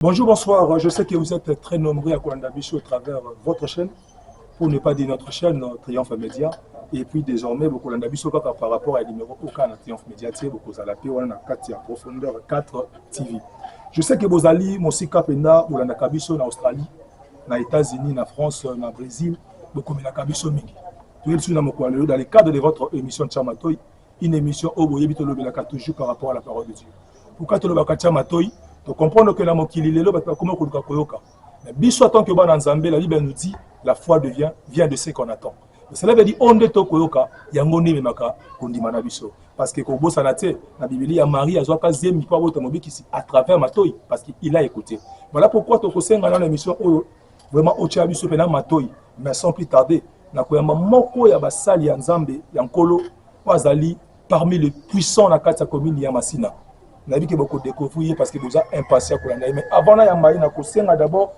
Bonjour, bonsoir. Je sais que vous êtes très nombreux à Kolanda Bichou au travers votre chaîne, pour ne pas dire notre chaîne, Triomphe Média. Et puis désormais, beaucoup Kolanda Bichou par rapport à numéro aucun Triomphe Média, beaucoup à la paix, on a 4 profondeur 4 TV. Je sais que vous allez, Mosika Penda, Kolanda Kabiso en Australie, aux États-Unis, en France, en Brésil, beaucoup de Kabiso Mingi. Dans le cadre de votre émission Tchamatoy, une émission où vous avez toujours par rapport à la parole de Dieu. Pourquoi tu le Tchamatoy? Tu comprends que la mokili lelo ba comment koluka koyoka. Mais biso tant que bana nzambe la Bible nous dit la foi vient de ce qu'on attend. Cela veut dire onde to koyoka yango ni memaka kondima na biso parce que ko bosa te na Bible ya Marie azwa kazemi kwa boto mobikisi à travers matoyi parce qu'il a écouté. Voilà pourquoi to kosenga na émission oyo vraiment ocha biso pena matoyi mais sans plus tarder na koyamba moko ya basali ya nzambe ya nkolo wazali parmi les puissants na kati ya commune ya Masina. Je vais beaucoup découvrir parce que vous êtes impatient pour l'année. Mais avant là, il y a un d'abord,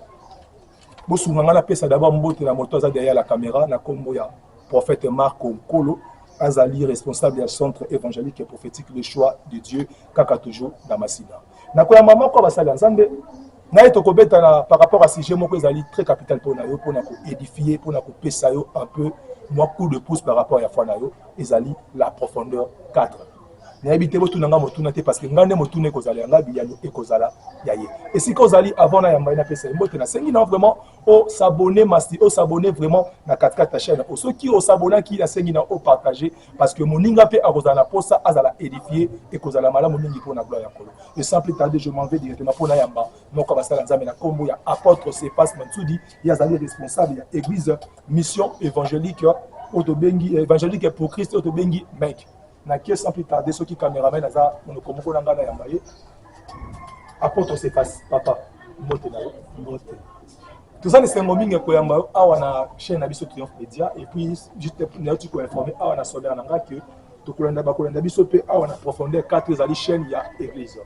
vous avez d'abord la moto derrière la caméra, la combo ya prophète Marc Kolo, Azali responsable du centre évangélique et prophétique le choix de Dieu, kaka toujours dans Masina. Na ko ya maman ko basali nzambe, na eto ko beta par rapport à sujet moko ezali très capital pour na yo pour na ko édifier, pour na ko pesa yo un peu moi coup de pouce par rapport à foi na yo, ezali la profondeur 4. N'habitez pas tout le monde parce que ngane motune kozala ngabi yalo ekozala yaye. Et si kozali avant na yamba na pesa mbote na sengi na vraiment au s'abonner masti au s'abonner vraiment na 4 ta chaîne. Au ceux qui au s'abonner qui la sengi na au partager parce que moninga pe akozala posa azala édifier et kozala malamu mingi pour na gloire ya kolo. Et sans plus tarder je m'en vais directement pour na yamba. Noko basala nzambe na kombo ya apôtre Cephas Matsudi yazali responsable ya église mission évangélique autobengi évangélique pour Christ autobengi mec. Na qui sans plus tarder ceux qui caméramen aza on komoko nanga na yambaye apôtre Cephas papa mbote na mbote tout ça c'est un mingi ko yamba awa na chaîne na biso Triomphe Média et puis juste na tu ko informer awa na soda nanga que to kolanda ba kolanda biso pe awa na profondeur 4 ezali chaîne ya église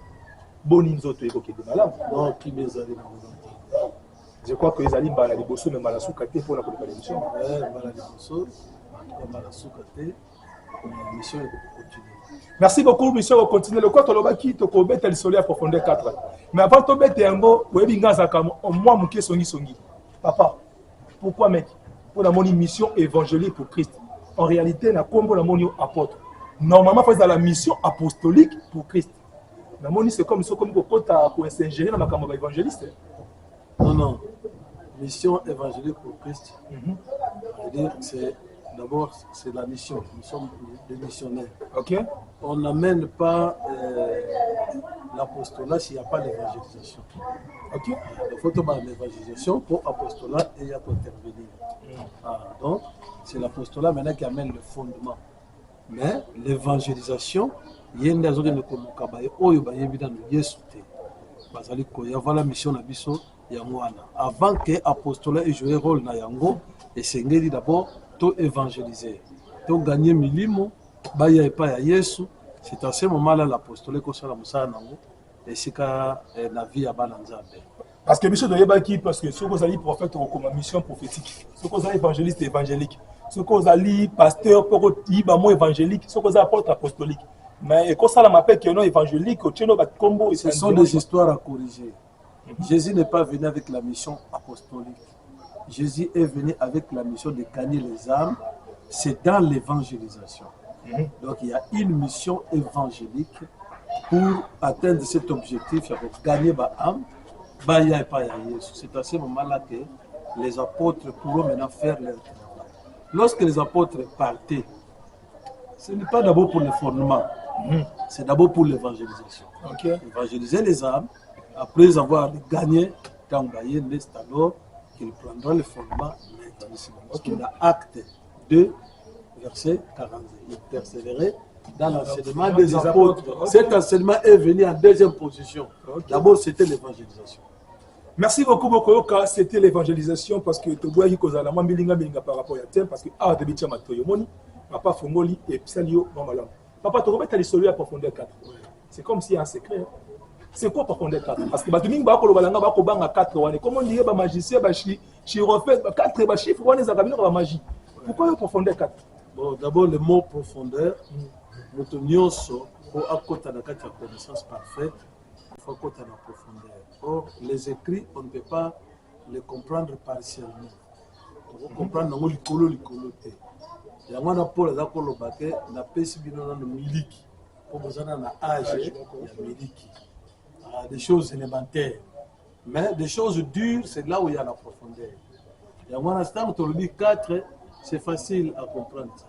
boni nzoto eko ke de malamu non qui bezali na je crois que ezali mbala liboso me mbala suka te pour la émission mbala liboso mbala suka te. Mission continue. Merci beaucoup, mission continue. Le quoi tu l'as qui te combien tel soleil à profondeur 4. Mais avant de mettre un mot, vous avez bien moi mon songi. Papa, pourquoi mec? Pour la mission évangélique pour Christ. En réalité, na combo la mon apôtre. Normalement, faut dans la mission apostolique pour Christ. La moni c'est comme quand tu es ingénieur dans ma caméra évangéliste. Non. Mission évangélique pour Christ. C'est-à-dire c'est d'abord, c'est la mission. Nous sommes des missionnaires. Okay. On n'amène pas l'apostolat s'il n'y a pas l'évangélisation. Okay. Il faut tomber l'évangélisation pour l'apostolat et il y a pour intervenir. Donc, c'est l'apostolat maintenant qui amène le fondement. Mais l'évangélisation, il y a une raison de nous communiquer. Il y a la mission de Bisso Yangwana. Avant que l'apostolat ait joué un rôle dans Yango, et c'est d'abord to évangéliser, to gagner milimo, baya et pas à Yesu. C'est à ce moment-là l'apostolat qu'on s'en a nango et c'est qu'à la vie à Bananzambe. Parce que monsieur de Yebaki, parce que ceux qui ont prophète ont comme mission prophétique, ceux qui ont évangéliste évangélique, ceux qui ont pasteur pour dire évangélique, ceux qui ont apôtre apostolique. Mais quand ça m'appelle que non évangélique, ce sont des histoires à corriger. Jésus n'est pas venu avec la mission apostolique. Jésus est venu avec la mission de gagner les âmes. C'est dans l'évangélisation. Donc il y a une mission évangélique pour atteindre cet objectif, pour gagner les âmes. C'est à ce moment-là que les apôtres pourront maintenant faire leur travail. Lorsque les apôtres partaient, ce n'est pas d'abord pour le fondement, c'est d'abord pour l'évangélisation. Okay. Évangéliser les âmes, après avoir gagné, c'est alors qu'il prendra le fondement okay. Dans Acte 2, verset 40. Il persévérait dans l'enseignement des apôtres. Cet enseignement est venu en deuxième position. Okay. D'abord, c'était l'évangélisation. Merci beaucoup, Mokoyoka. C'était l'évangélisation parce que tu vois que la mambilinga par rapport à thème parce que ah de bitia matoyomoni, papa fongoli et psalio mamalam. Papa tu remets ta liste à profondeur 4. C'est comme si un secret. C'est quoi profondeur 4? Parce que Batuming Bako Balanga Bako Banga 4, comment dire ba magicien, ba chi refait 4 ba chiffres, on les a ramenés la magie. Pourquoi profondeur 4? Bon, d'abord le mot profondeur, nous tenions pour accoter la connaissance parfaite Il faut qu'on en profondeur. Or, les écrits, on ne peut pas les comprendre partiellement. On peut comprendre l'icolo. Il y a un Paul Zakolobake, la pesi bino na miliki. Pour vous en avoir âge, il y a miliki. Des choses élémentaires. Mais des choses dures, c'est là où il y a la profondeur. Il y a un instant, on dit 4, c'est facile à comprendre ça.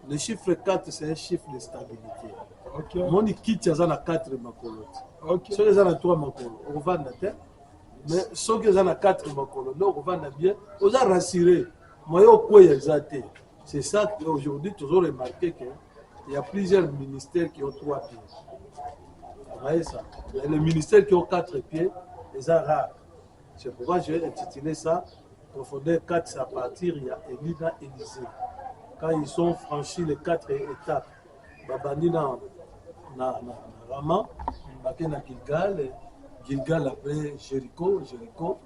Le chiffre 4, c'est un chiffre de stabilité. Mon quitte, il y a 4 makolo. Ceux qui ont 3 makolo, on va dans la terre. Mais ceux qui ont 4 makolo, on va dans bien. On va rassurer. Moi, c'est ça qu'aujourd'hui, toujours remarqué qu'il y a plusieurs ministères qui ont 3 pieds. Vous voyez ça? Les ministères qui ont 4 pieds, ils sont rares. C'est pourquoi j'ai intitulé ça Profondeur 4, c'est à partir, il y a Elina et Élysée. Quand ils ont franchi les 4 étapes, Babani na Rama, Baké na Gilgal, Gilgal après Jéricho, Jourdain.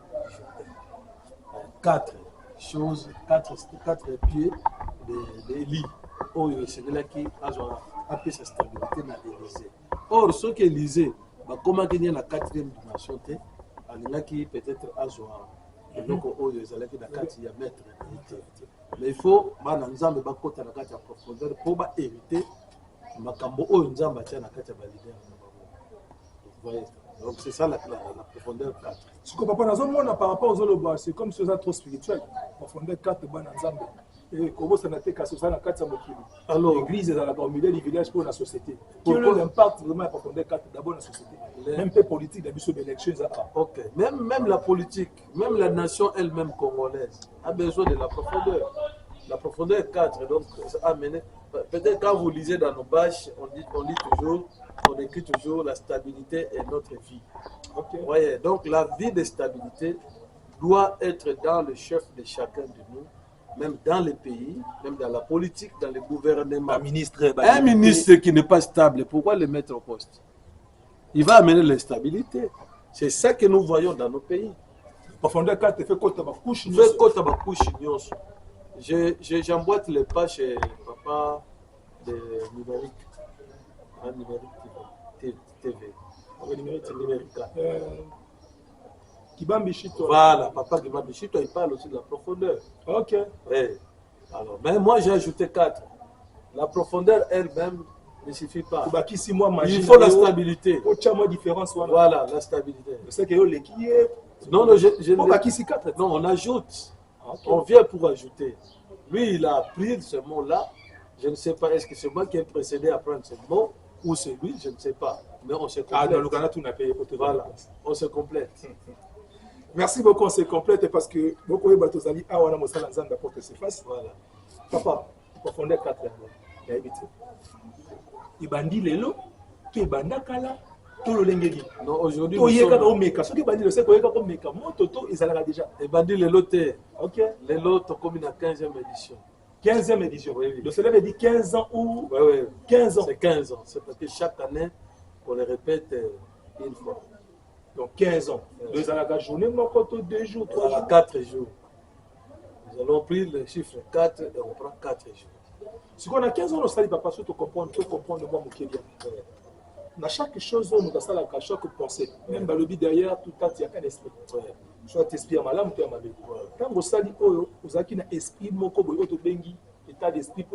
4 choses, 4 pieds d'Élie. Oh, c'est là qui a appelé sa stabilité dans l'Élysée. Or, ce qui est Élysée, comment il y a la 4e dimension, il y a qui peut-être à Zoar. Donc, ils allaient dans la 4e mètre. Mais il faut, nous avons côté la 4e profondeur pour éviter Makambo, nous avons la 4e validée. Vous voyez? Donc, c'est ça la profondeur 4. Ce que papa n'a par rapport aux Oloba, c'est comme si c'était trop spirituel. Profondeur 4, et comment ça n'a été qu'à ce ça la 4 alors l'église est dans la communauté du village pour la société. Quel est l'impact vraiment à profondeur 4 d'abord dans la société? Même peu politique d'abord sur l'élection. Ok. Même la politique, même la nation elle-même congolaise a besoin de la profondeur. La profondeur 4, donc ça a amené. Peut-être quand vous lisez dans nos bâches, on écrit toujours la stabilité est notre vie. Okay. Voyez, donc la vie de stabilité doit être dans le chef de chacun de nous. Même dans les pays, même dans la politique, dans le gouvernement. Un ministre qui n'est pas stable, pourquoi le mettre au poste? Il va amener l'instabilité. C'est ça que nous voyons dans nos pays. Profondeur 4, fait quoi couche. J'emboîte les pas chez papa de numérique. TV. Voilà, papa Kibambichito, il parle aussi de la profondeur. Ok. Ouais. Alors, mais moi j'ai ajouté 4. La profondeur elle-même ne suffit pas. Il faut la stabilité. Voilà, la stabilité. Non, on ajoute. Okay. On vient pour ajouter. Lui, il a appris ce mot-là. Je ne sais pas, est-ce que c'est moi qui ai précédé à prendre ce mot ou c'est lui, je ne sais pas. Mais on se complète. Dans le Ghana, tout n'a payé pour te voilà, on se complète. Merci beaucoup, on se complète parce que beaucoup de Batozali, on a Moussa Lanzan d'apporter ses faces. Voilà. Papa, profondeur 4 il y a évité. Il bandit les lots, qui est bandakala, tout le lengeli. Non, aujourd'hui. Il y a un meka. Ceux qui bandit le sait qu'il y a un meka. Mon toto, ils allaient déjà. Et bandit les lots, ok. Les lots, comme une 15e édition. 15e édition. Oui. Donc cela veut dire 15 ans ou. Oui. 15 ans. C'est 15 ans. C'est parce que chaque année, on le répète une fois. Donc 15 ans. Deux à la journée, mon pote, 2 jours, 3 jours. 4 jours. Nous allons prendre le chiffre 4 et on prend 4 jours. Si on a 15 ans, on ne pas sûr de comprendre moi, mon bien. Dans chaque chose, on a ça, chaque pensée. Même dans le but derrière, tout le temps, il y a qu'un esprit. Soit esprit à ma lame, ou à ma vie. Quand vous savez, vous avez un esprit, état d'esprit,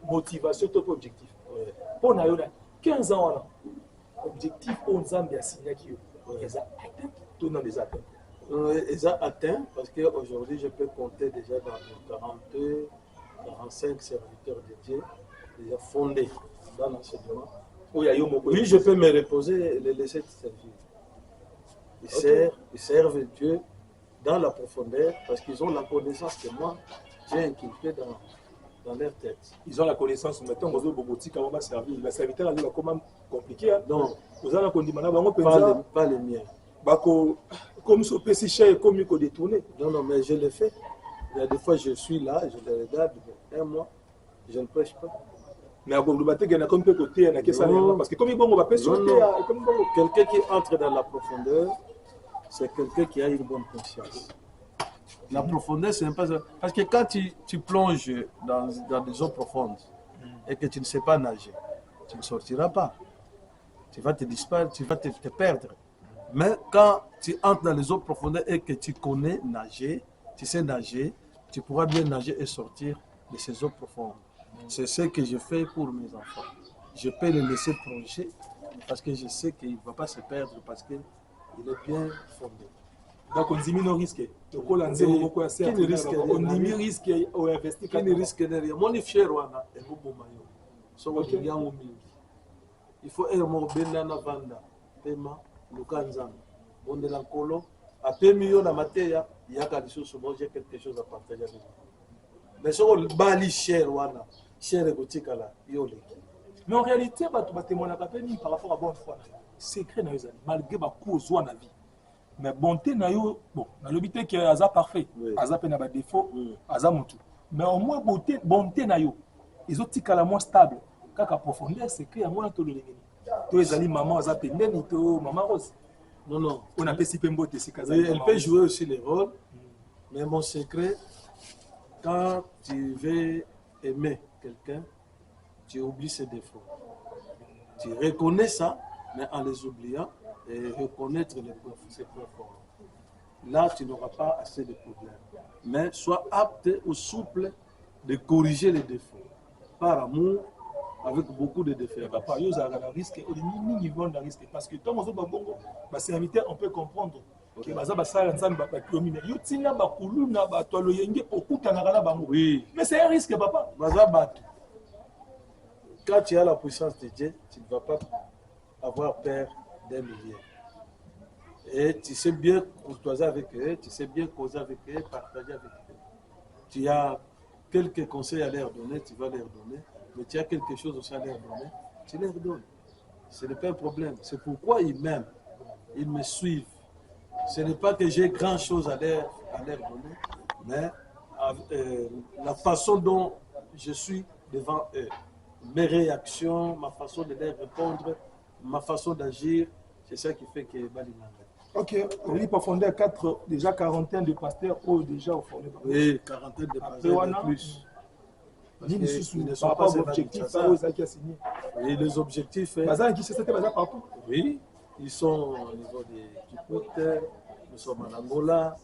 motivation, objectif. Pour nous, 15 ans, objectif, on a signé qui est atteint, tout dans les atteintes. Ils ont atteint parce qu'aujourd'hui, je peux compter déjà dans 42, 45 serviteurs de Dieu, déjà fondés dans l'enseignement. Oui, je peux me reposer et les laisser servir. Ils servent Dieu dans la profondeur parce qu'ils ont la connaissance que moi, j'ai inculquée dans leur tête. Ils ont la connaissance, maintenant, vous avez beaucoup de comment va servir. La serviteur a comment compliqué. Non, vous avez la condamnation, pas les miens. Comme ce petit cher, comme il faut détourner. Non, mais je le fais. Il y a des fois, je suis là, je les regarde, un mois, je ne prêche pas. Mais à Gondoubaté, il y a comme peu côté, il y a ça. Parce que comme il va pas sur quelqu'un qui entre dans la profondeur, c'est quelqu'un qui a une bonne conscience. La profondeur, c'est un peu ça. Parce que quand tu plonges dans des eaux profondes et que tu ne sais pas nager, tu ne sortiras pas. tu vas te disparaître, tu vas te perdre. Mais quand tu entres dans les eaux profondeurs et que tu connais nager, tu sais nager, tu pourras bien nager et sortir de ces eaux profondes. C'est ce que je fais pour mes enfants. Je peux les laisser plonger parce que je sais qu'il ne va pas se perdre parce qu'il est bien fondé. Donc on dit no risque. Donc on a dit beaucoup assez. Qui ne risque rien. On n'y risque au investir. Qui ne risque rien. Mon fier wana et bon maillot. So on y a un mingi. Il faut un mot benana vanda. Pema lukanzang. On de la colo. À 2 millions de matière, il y a quelque chose à partager avec vous. Mais si on bali cher wana, cher et gothique là, yole. Mais en réalité, par rapport à bonne foi, secret na yozali malgré ba cause na vie. Mais bonté na yo bon, na l'obité que aza parfait, aza pe na ba défaut, aza mutu. Mais au moins bonté na yo, ils ont tikala moins stable. Kaka profondeur secret yango na to lolengeni. To ezali maman aza pendeni to maman Rose. Non. On appelle si Pembo elle peut jouer aussi les rôles, mais mon secret, quand tu veux aimer quelqu'un, tu oublies ses défauts. Tu reconnais ça, mais en les oubliant, et reconnaître ses points forts. Là, tu n'auras pas assez de problèmes. Mais sois apte ou souple de corriger les défauts. Par amour, avec beaucoup de défauts. Papa, il y a un risque, niveau de risque. Parce que tant que bongo, serviteur, on peut comprendre que oui. Mais c'est un risque, papa. Quand tu as la puissance de Dieu, tu ne vas pas avoir peur d'un millier. Et tu sais bien courtoiser avec eux, tu sais bien causer avec eux, partager avec eux. Tu as quelques conseils à leur donner, tu vas leur donner. Mais tu as quelque chose aussi à leur donner, tu leur donnes. Ce n'est pas un problème. C'est pourquoi ils m'aiment. Ils me suivent. Ce n'est pas que j'ai grand chose à leur donner, mais la façon dont je suis devant eux, mes réactions, ma façon de leur répondre, ma façon d'agir, c'est ça qui fait que Balinanga. Ok, oui, profondeur 4, déjà quarantaine de pasteurs ou déjà au fond. Oui, quarantaine de pasteurs et plus. Ils ne sont pas objectifs, et les objectifs. Oui, ils sont au niveau des Djibouti, nous sommes en Angola,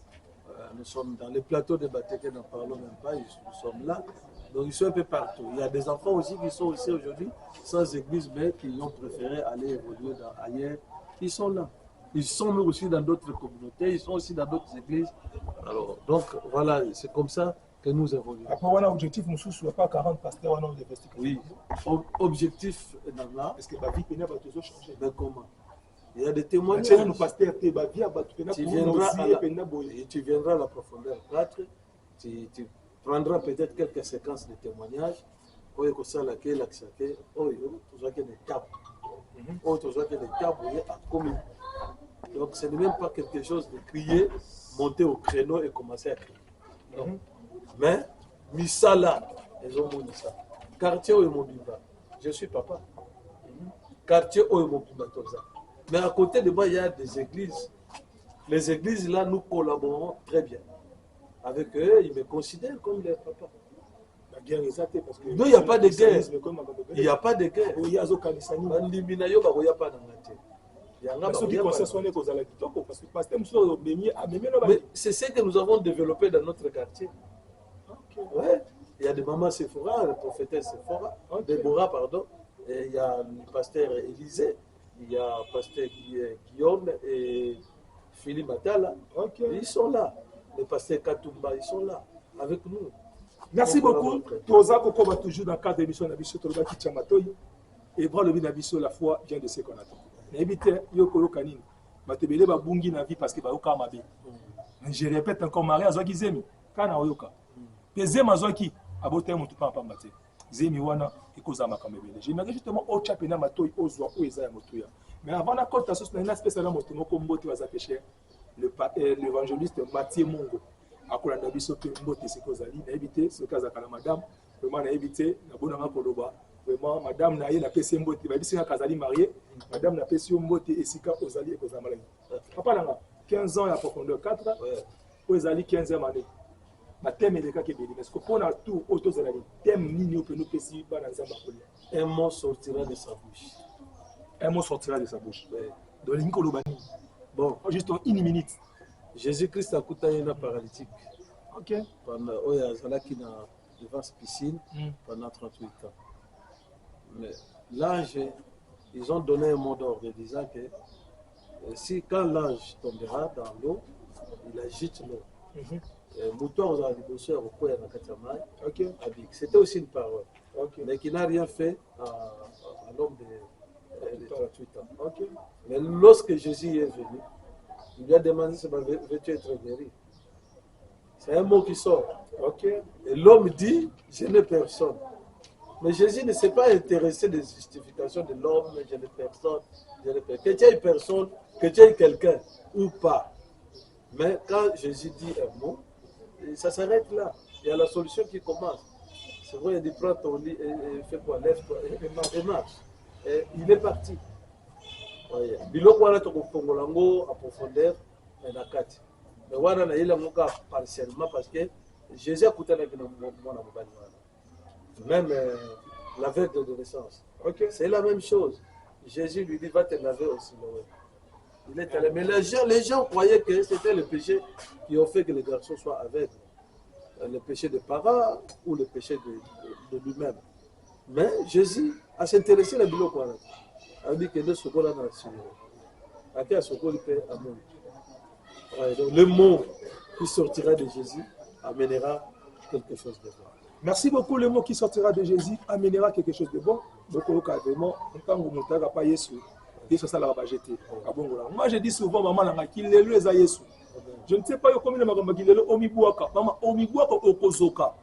nous sommes dans les plateaux de Bateke, n'en parlons même pas, nous sommes là. Donc ils sont un peu partout. Il y a des enfants aussi qui sont ici aujourd'hui, sans église, mais qui ont préféré aller évoluer ailleurs. Ils sont là. Ils sont aussi dans d'autres communautés, ils sont aussi dans d'autres églises. Alors, donc voilà, c'est comme ça que nous évoluons. Après, on a objectif, nous ne sommes pas 40 pasteurs, on a des investigations. Oui, objectif dans là. Est-ce que la vie pénale va toujours changer? Mais comment? Il y a des témoignages. Tu viendras à la profondeur 4, tu prendras peut-être quelques séquences de témoignages. Donc ce n'est même pas quelque chose de crier, monter au créneau et commencer à crier. Non. Mais, Misala, ils ont dit ça. Quartier où est mon biba? Je suis papa. Quartier où est mon biba? Mais à côté de moi, il y a des églises. Les églises, là, nous collaborons très bien. Avec eux, ils me considèrent comme leur papa. La guerre est atteinte parce que... Non, il n'y a pas de guerre. Il n'y a pas de guerre. Il y a des mais c'est ce que nous avons développé dans notre quartier. Okay. Ouais. Il y a des mamans Sephora, le prophétesse Sephora, Déborah, pardon. Et il y a le pasteur Élisée, il y a le pasteur Guillaume et Philippe Matala. Okay. Ils sont là. Le pasteur Katumba, ils sont là avec nous. Merci beaucoup. Toza Koko va toujours dans le cadre de l'émission Nabiso Toloba Kichamatoyi. Et voir le vie Nabiso, la foi vient de ce qu'on attend. Évitez Yoko Yokanine. Batebele ba bungi na vie parce que ba yoka mabe. Je répète encore Maria Zoki Zemi. Kana oyoka. Pe Zema Zoki abote mutu pa pa mbate. Zemi wana ikoza makamebele. J'aimerais justement au chapena matoyi ozwa o eza ya motuya. Mais avant la côte associée na une spéciale moto moko mbote waza péché. L'évangéliste Mathieu Mongo. Akolanda biso pe mbote sikozali na éviter ce cas akala madame vraiment na éviter na bonanga koloba vraiment madame na ye na pesi mbote ba bisinga kazali marié madame na pesi mbote esika ozali ekozala malaki papa nanga 15 ans ya profondeur 4 ozali 15e année na thème eleka ke beli parce que pour na tout autozala ni thème nini ope no pesi bana nzamba kolia un mot sortira de sa bouche Un mot sortira de sa bouche. Dans les Nicolobani. Bon, juste en une minute. Jésus-Christ a coûté un paralytique. Ok. Pendant Oyazalaki dans devant cette piscine pendant 38 ans. Mais l'ange, ils ont donné un mot d'ordre disant que si quand l'ange tombera dans l'eau, il agite l'eau. C'était aussi une parole, mais qui n'a rien fait à l'homme de 38 ans. Mais lorsque Jésus est venu, il lui a demandé si veux-tu être guéri. C'est un mot qui sort. Et l'homme dit, je n'ai personne. Mais Jésus ne s'est pas intéressé des justifications de l'homme, je n'ai personne. Que tu aies personne, que tu aies quelqu'un ou pas. Mais quand Jésus dit un mot, ça s'arrête là. Il y a la solution qui commence. C'est vrai, il dit prends ton lit et fais quoi, lève-toi et marche. Et il est parti. Biloko wana tokofongola ngo en profondeur na kati. Mais wana na yela ngoka partiellement parce que Jésus a coûté avec mwana mobali wana. Même l'aveugle de naissance. C'est la même chose. Jésus lui dit va te laver aussi. Il est allé. Mais les gens croyaient que c'était le péché qui ont fait que les garçons soient aveugles. Le péché de parents ou le péché de lui-même. Mais Jésus a s'intéressé à la biloko wana. Il a dit que ce qu'on a dans le Seigneur. Donc le mot qui sortira de Jésus amènera quelque chose de bon. Merci beaucoup. Le mot qui sortira de Jésus amènera quelque chose de bon. Donc, vraiment, moi, je dis souvent, maman, je ne sais pas comment maman, omibuaka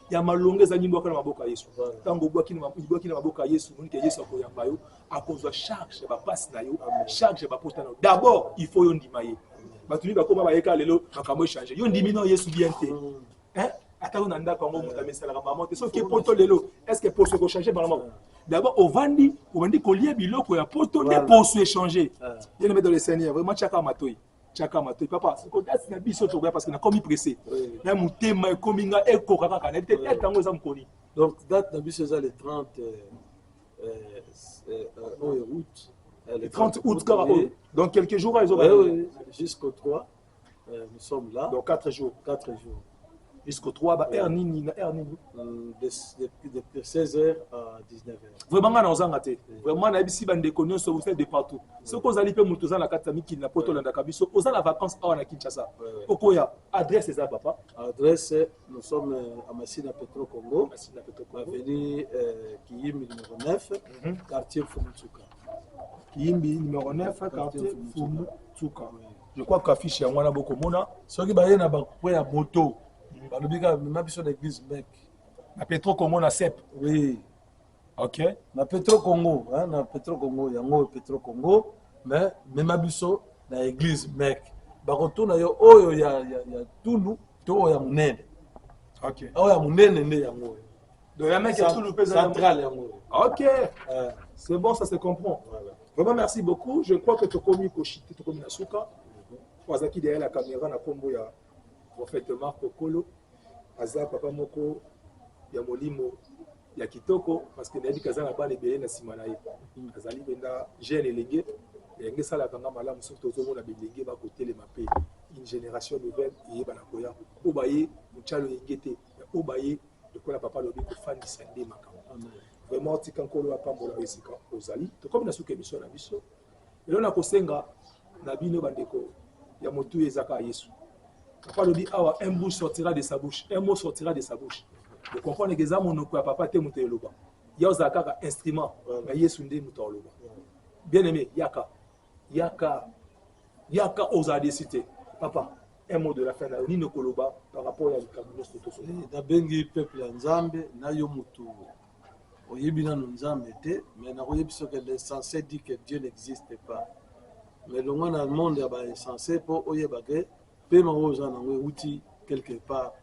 il y a malonga za nyimbo kana maboka Yesu tango bwaki na maboka Yesu munike Yesu akoyamba yo akozwa charge ba passe na yo charge ba porta na d'abord il faut yo ndimaye batuni ba koma ba yeka lelo makambo changer yo ndimino Yesu bien te hein atako na ndako ngo mutamesala ka maman te so ki poto lelo est-ce que pour se changer par maman d'abord ovandi kolia biloko ya poto ne pour se changer il ne met dans le Seigneur vraiment chaka matoi Chaka Matoi, papa, c'est qu'on a un biseau parce qu'on a commis pressé. Là, mon thème est commis à Eko Kaka, donc, date de c'est le 30 août. Le 30 août, donc quelques jours, ils ont jusqu'au 3, nous sommes là. Donc 4 jours. 4 jours. Jusqu'au 3, de 16h à 19h. Vraiment, on a vraiment, on a ici des connaissances, vous faites de partout. Ce que vous allez faire, vous avez la carte qui n'a pas la Kabiso, vous avez la vacance à Kinshasa. Okoya, adresse c'est ça, papa. Adresse, nous sommes à Massina Petro Congo, avenue Kiyimbi numéro 9, quartier Fumutsuka. Kiyimbi numéro 9, quartier Fumutsuka. Je crois qu'affiche y a un beaucoup de monde. Ce qui va y avoir moto. Ma biso d'église mec. Na Petro Congo na CEP. Oui. OK. Na Petro Congo, hein, na Petro Congo, yango Petro Congo, mais ma biso na église mec. Ba retourna yo oyo ya tulu to ya munene. OK. Oya munene ne yango. Donc la mec est tulu pesa central yango. OK. C'est bon, ça se comprend. Voilà. Vraiment merci beaucoup. Je crois que tu commis koshite, tu commis na suka. Wazaki derrière la caméra na kombo ya prophète Marco Kolo, Aza papa moko ya molimo ya kitoko parce que nadi kazana ba lebele na simanaye. Azali benda jeune elenge, elenge sala kanga malamu surtout tozo na bilenge ba côté mape. Une génération nouvelle et ba na koya. Obaye muchalo yengete, obaye de quoi la papa lobi ko fandi sande makambo. Vraiment tika nkolo apambola esika ozali. To comme na suka émission na biso. Et là na kosenga na bino bandeko ya motu ezaka Yesu. Papa le dit, un mot sortira de sa bouche. Un mot sortira de sa bouche. Vous comprenez que ça, mon papa, te mouté loba. Il y a un instrument. Mais il y a un loba. Bien aimé, Yaka. Yaka osa décider. Papa, un mot de la fin. Ni no koloba par rapport à l'Ikabunos Totoso. Na bengi peuple Nzambe, na yo mutu. Oyebina Nzambe te, mais na oyebiso que l'essentiel dit que Dieu n'existe pas. Mais le monde dans le monde est censé pour oyebake. Pema oza na we uti quelque part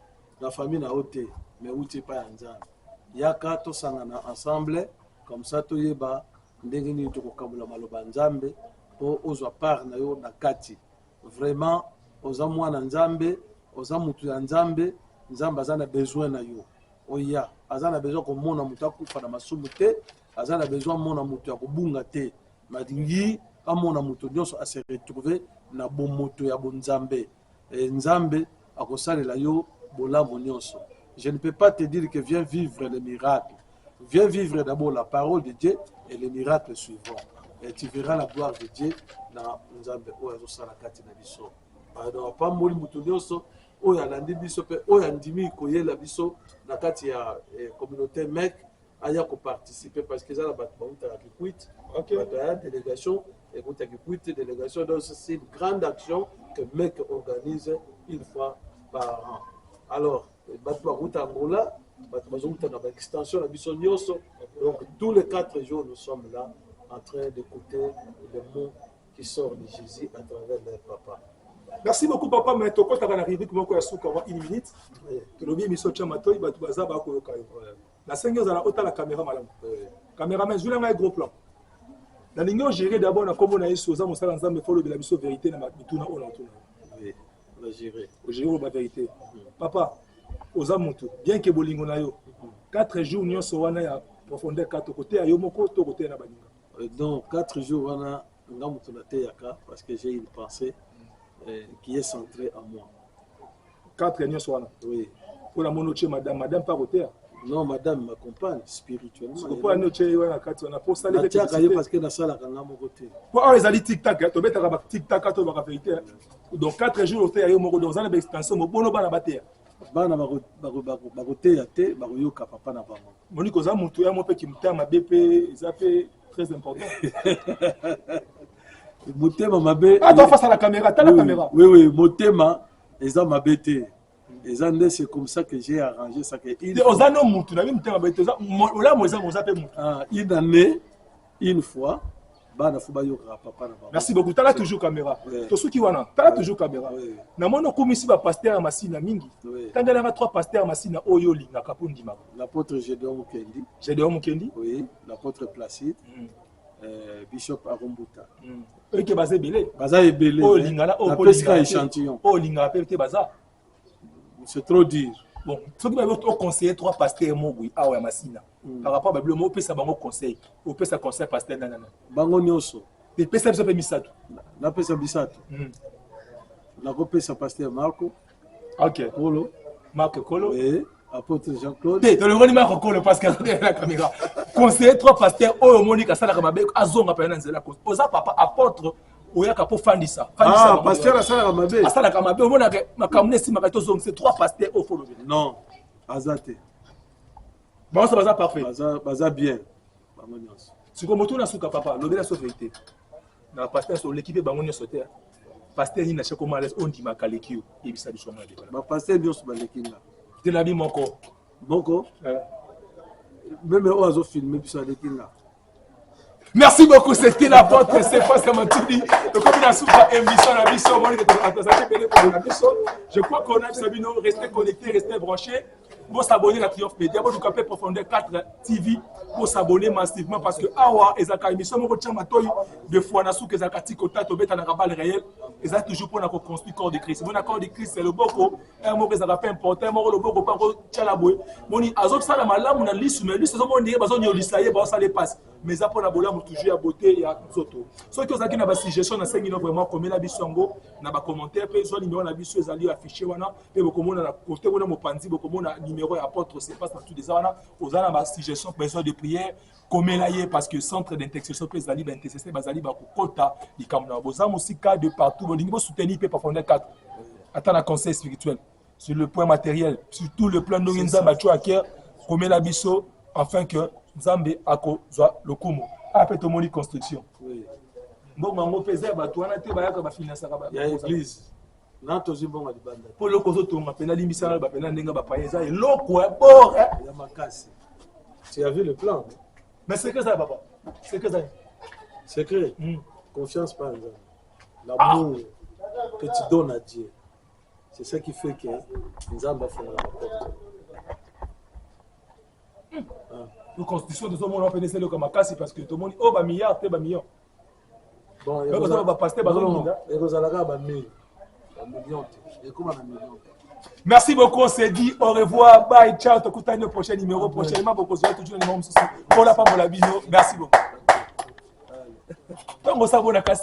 la famille na ote mais uti pas nzambe yaka to sangana ensemble comme ça to yeba ndenge ni to kokabula maloba nzambe po ozwa part na yo na kati vraiment oza mwana nzambe oza mutu ya nzambe nzambe azana besoin na yo oya azana besoin ko mona mutu akufa na masumu te azana besoin mona mutu ya kobunga te madingi amona moto nyonso a se retrouver na bomoto ya bonzambe nzambe akosalela yo bolamu nyonso. Je ne peux pas te dire que viens vivre les miracles. Viens vivre d'abord la parole de Dieu et les miracles suivront. Et tu verras la gloire de Dieu dans nzambe oyo sala kati na biso. Alors pas moli moto nyonso oyo alandi biso pe oyo andimi koyela biso na kati ya communauté mec aya ko participer parce que ça la bato bauta ki kuit bato ya délégation et bauta ki kuit délégation, donc c'est une grande action que mec organise une fois par an. Alors bato bauta ngola bato bazouta na ba extension na biso nyonso, donc tous les 4 jours nous sommes là en train d'écouter les mots qui sortent de Jésus à travers leur papa. Merci beaucoup papa, mais tu as arrivé comme quoi une minute. Tu l'as mis sur Chamatoy, tu vas avoir la seigneur a la caméra madame. Caméraman, je voulais un gros plan. La ligne gérée d'abord na comme on a eu sur ça, mon salon ensemble, il faut le la vérité na mituna on a tout. Oui, la gérer. Au gérer la vérité. Papa, aux amonto, bien que bolingo na yo. 4 jours nous sommes en profondeur 4 côtés, ayo moko to côté na baninga. Donc 4 jours on a ngamuto na teyaka parce que j'ai une pensée qui est centrée en moi. 4 réunions soir. Oui. Pour la monoche madame par côté. Non, madame m'accompagne spirituellement. C'est pourquoi nous on a pour ça les parce que dans ça la kanga mon côté. Pour les ali tic tac, tu beta ba tic tac to ba vérité. Donc 4 jours au fait mo dans une extension mo bono bana bater. Bana ba côté ya te ba yoka papa na bango. Monique za mutu ya mo pe ki mutama BP zape très important. Motema mabe. Ah, toi face à la caméra, t'as la caméra. Oui, oui, motema, eza mabete. C'est comme ça que j'ai arrangé ça. Ozano mutu, na mutema mabete. Ola moza moza pe mutu. Ah, une année, une fois, bana fuba yoka papa na baba. Merci beaucoup. T'as toujours caméra. To suki wana, t'as toujours caméra. Na mono komisi ba pasteur masina mingi. Tanga na 3 pasteurs masina oyo linga kapundi mako. L'apôtre Gédéon Mukendi. Gédéon Mukendi? Oui, l'apôtre Placide. Bishop Arumbuta. Eux qui basé belé. Baza est belé. Oh lingala, oh pesca échantillon. Oh lingala peut baza. C'est trop dire. Bon, ce qui va être conseiller 3 pasteurs mogui ah ouais masina. Par rapport à Bible, on peut ça bango conseil. On peut ça conseil pasteur nanana. Bango nyonso. Des pesa ça peut misato. Na pesa bisato. Na ko pesa pasteur Marco. OK. Kolo. Marc Kolo. Et apôtre Jean-Claude. Dans le monde Marc Kolo parce que la caméra. Conseiller 3 pasteurs oh Monica ça la kamabe azonga pa nzela ko. Oza papa apôtre oyaka po fandisa. Ah, pasteur asala kamabe. Asala kamabe o mona ke makamne si makato zong c'est 3 pasteurs au follow. Non. Azate. Bon ça baza parfait. Baza bien. Bango nyonso. Siko moto na suka papa, lobela so vérité. Na pasteur so l'équipe bango nyonso te. Pasteur ni na cheko malaise on dit makalekio et bisa biso ma de. Ba pasteur nyonso balekinga. De la vie moko. Moko. Même on a filmé biso alekinga. Merci beaucoup, c'était la vôtre, c'est pas ça m'a tout dit. Donc comme il a souvent émission la mission, je crois qu'on a Sabino, restez connectés, restez branchés. Pour s'abonner à la Triomphe Média, pour nous caper profondeur 4 TV, pour s'abonner massivement parce que Awa et Zaka émission, mon retient matoy de fois na souk et Zaka tikota to beta na rabal réel, et ça toujours pour na construire corps de Christ. Mon accord de Christ c'est le boko, un mot que ça va pas important, un mot le boko pas tchalaboué. Moni azok ça la malam na lisu mais lisu mon dire bazon yo lisaye ba ça les passe. Mais ça pour na bola mo toujours à beauté et à zoto. Ceux qui ont zaki na ba suggestion na 5 minutes vraiment comme la bisongo na ba commentaire pe zo numéro na biso ezali affiché wana et boko mona na côté wana mo panzi boko mona numéro et apôtre c'est pas dans tout des ans aux ana ba suggestion besoin de prière comme là parce que centre d'intercession peut zali ba intercesser bazali ba kokota likamna boza musika de partout bo lingo soutenir pe profondeur 4 attends un conseil spirituel sur le point matériel surtout le plan d'Orinza Macho Aker comme la biso afin que Nzambe akozwa lokumu après to moni construction oui bon mango pesa ba to ana te ba yaka ba financer ba ya église na to zimbonga libanda pour le kozo to mapena limbisa ba pena ndenga ba paeza et loko bord ya makasi tu as vu le plan mais c'est que ça papa c'est que ça secret confiance par exemple l'amour que tu donnes à Dieu c'est ça qui fait que Nzamba fait la porte. La constitution de ce monde on peut laisser le comme makasi parce que tout le monde oh ba milliard te ba million bon et ça va passer ba zonga et vous allez ba million et comment la million. Merci beaucoup, on s'est dit au revoir, bye, ciao, tu écoutes le prochain numéro, prochainement, beaucoup de toujours les mêmes soucis. Pour la part de la vidéo, merci beaucoup. ntango osabona kasi